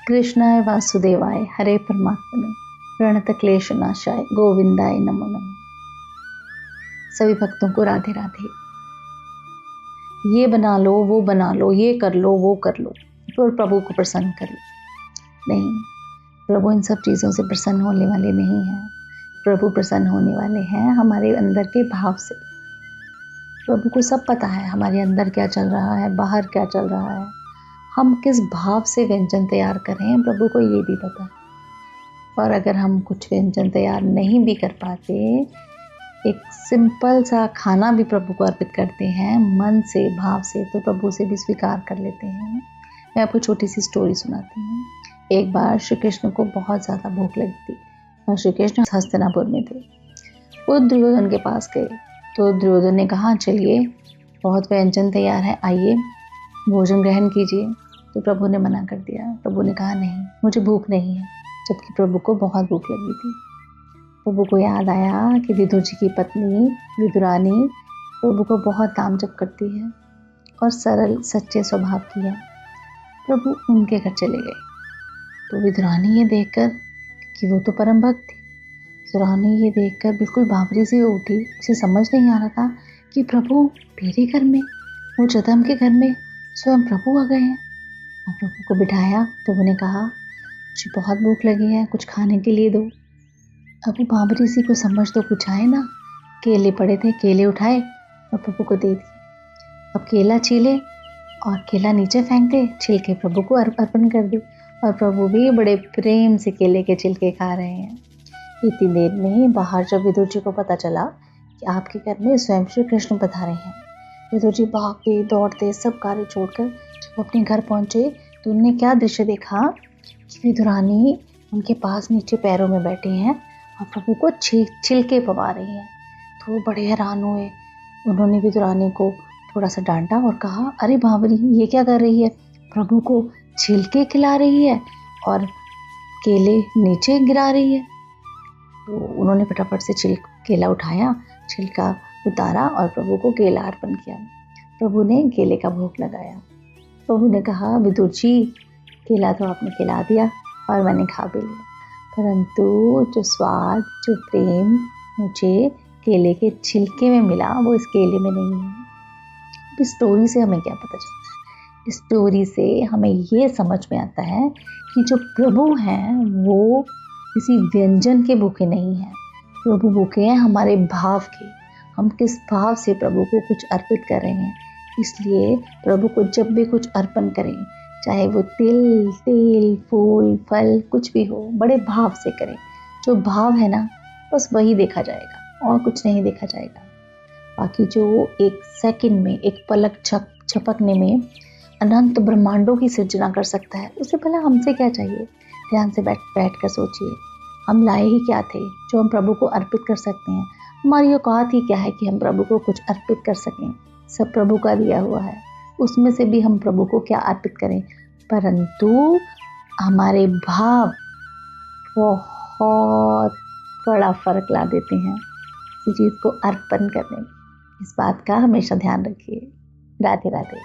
कृष्णाय वासुदेवाय हरे परमात्मने प्रणत क्लेश नाशाय गोविंदाय नमो नमः। सभी भक्तों को राधे राधे। ये बना लो, वो बना लो, ये कर लो, वो कर लो, और प्रभु को प्रसन्न कर लो। नहीं, प्रभु इन सब चीज़ों से प्रसन्न होने वाले नहीं हैं। प्रभु प्रसन्न होने वाले हैं हमारे अंदर के भाव से। प्रभु को सब पता है हमारे अंदर क्या चल रहा है, बाहर क्या चल रहा है, हम किस भाव से व्यंजन तैयार कर रहे हैं, प्रभु को ये भी पता है। और अगर हम कुछ व्यंजन तैयार नहीं भी कर पाते, एक सिंपल सा खाना भी प्रभु को अर्पित करते हैं मन से, भाव से, तो प्रभु से भी स्वीकार कर लेते हैं। मैं आपको छोटी सी स्टोरी सुनाती हूँ। एक बार श्री कृष्ण को बहुत ज़्यादा भूख लगी थी और श्री कृष्ण हस्तिनापुर में थे। वो दुर्योधन के पास गए तो दुर्योधन ने कहा, चलिए बहुत व्यंजन तैयार है, आइए भोजन ग्रहण कीजिए। तो प्रभु ने मना कर दिया। प्रभु ने कहा, नहीं, मुझे भूख नहीं है, जबकि प्रभु को बहुत भूख लगी थी। प्रभु को याद आया कि विदुर जी की पत्नी विदुरानी प्रभु को बहुत ताम जप करती है और सरल सच्चे स्वभाव की है। प्रभु उनके घर चले गए तो विदुरानी ये देखकर, कि वो तो परम भक्त थी, विदुरानी ये देखकर बिल्कुल बावरी सी उठी। उसे समझ नहीं आ रहा था कि प्रभु मेरे घर में, वो जदम के घर में स्वयं प्रभु आ गए हैं। और प्रभु को बिठाया। प्रभु ने कहा, मुझे बहुत भूख लगी है, कुछ खाने के लिए दो। अब वो बाबरी सी को समझ तो कुछ आए ना। केले पड़े थे, केले उठाए और प्रभु को दे दिए। अब केला छीले और केला नीचे फेंक दे, छिलके प्रभु को अर्पण कर दी। और प्रभु भी बड़े प्रेम से केले के छिलके खा रहे हैं। इतनी देर में ही बाहर जब विदुर जी को पता चला कि आपके घर में स्वयं श्री कृष्ण पधारे हैं, विदुर जी भागे दौड़ते सब कार्य छोड़कर जब अपने घर पहुंचे तो उन्होंने क्या दृश्य देखा कि विदुरानी उनके पास नीचे पैरों में बैठे हैं और प्रभु को छिलके पवा रही हैं। तो वो बड़े हैरान हुए। उन्होंने विदुरानी को थोड़ा सा डांटा और कहा, अरे बावरी, ये क्या कर रही है? प्रभु को छिलके खिला रही है और केले नीचे गिरा रही है। तो उन्होंने फटाफट से केला उठाया, छिलका उतारा और प्रभु को केला अर्पण किया। प्रभु ने केले का भोग लगाया। प्रभु ने कहा, विदुर जी, केला तो आपने खिला दिया और मैंने खा भी लिया, परंतु जो स्वाद, जो प्रेम मुझे केले के छिलके में मिला वो इस केले में नहीं है। इस स्टोरी से हमें क्या पता चलता है? इस स्टोरी से हमें ये समझ में आता है कि जो प्रभु हैं वो किसी व्यंजन के भूखे नहीं हैं। प्रभु भूखे हैं हमारे भाव के। हम किस भाव से प्रभु को कुछ अर्पित कर रहे हैं। इसलिए प्रभु को जब भी कुछ अर्पण करें, चाहे वो तिल, तेल, फूल, फल, कुछ भी हो, बड़े भाव से करें। जो भाव है ना, बस वही देखा जाएगा और कुछ नहीं देखा जाएगा। बाकी जो एक सेकंड में, एक पलक झपकने में अनंत ब्रह्मांडों की सृजना कर सकता है, उससे पहले हमसे क्या चाहिए? ध्यान से बैठ कर सोचिए, हम लाए ही क्या थे जो हम प्रभु को अर्पित कर सकते हैं? हमारी औकात ही क्या है कि हम प्रभु को कुछ अर्पित कर सकें? सब प्रभु का दिया हुआ है, उसमें से भी हम प्रभु को क्या अर्पित करें? परंतु हमारे भाव बहुत बड़ा फर्क ला देते हैं किसी चीज़ को अर्पण करने में। इस बात का हमेशा ध्यान रखिए। राधे राधे।